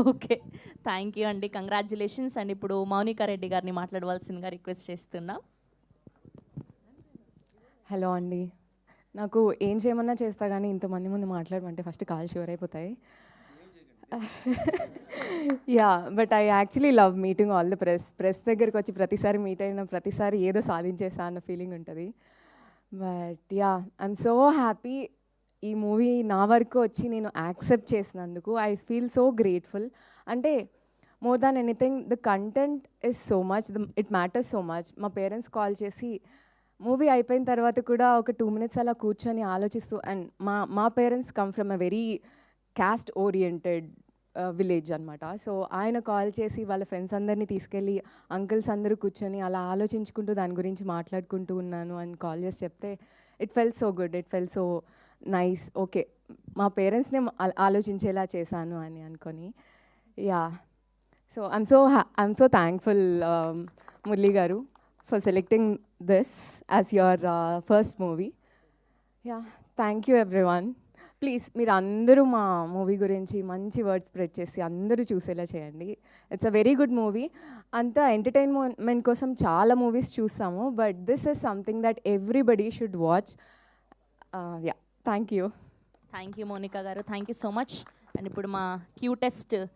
Okay. Thank you అండి. Congratulations. And ఇప్పుడు మౌనికా రెడ్డి గారిని మాట్లాడవలసిందిగా రిక్వెస్ట్ చేస్తున్నాం. హలో అండి. నాకు ఏం చేయమన్నా చేస్తా కానీ ఇంతమంది ముందు మాట్లాడమంటే ఫస్ట్ కాళ్ళు షూర్ అయిపోతాయి. Yeah, but I actually love meeting all the press దగ్గరికి వచ్చి ప్రతిసారి మీట్ అయిన ప్రతిసారి ఏదో సాధించేసా అన్న ఫీలింగ్ ఉంటుంది. But yeah, I'm so happy ఈ మూవీ నా వరకు వచ్చి నేను యాక్సెప్ట్ చేసినందుకు. I feel so grateful. అంటే more than anything the content is so much, it matters so much. మా పేరెంట్స్ కాల్ చేసి మూవీ అయిపోయిన తర్వాత కూడా ఒక 2 minutes అలా కూర్చొని ఆలోచిస్తూ, అండ్ మా parents come from a very caste oriented village అనమాట. సో ఆయన కాల్ చేసి వాళ్ళ ఫ్రెండ్స్ అందరినీ తీసుకెళ్ళి అంకుల్స్ అందరూ కూర్చొని అలా ఆలోచించుకుంటూ దాని గురించి మాట్లాడుకుంటూ ఉన్నాను అని కాల్ చేసి చెప్తే it felt so good, it felt so nice. Okay, మా పేరెంట్స్నే ఆలోచించేలా చేశాను అని అనుకొని. Yeah, so I'm so thankful Murali గారు for selecting this as your first movie. Yeah, thank you everyone. Please మీరు అందరూ మా మూవీ గురించి మంచి వర్డ్స్ స్ప్రెడ్ చేసి అందరూ చూసేలా చేయండి. It's a very good movie. అంతా ఎంటర్టైన్మెంట్ కోసం చాలా మూవీస్ చూస్తాము, but this is something that everybody should watch. Yeah, thank you. Thank you Monica గారు. Thank you so much. And ఇప్పుడు మా క్యూటెస్ట్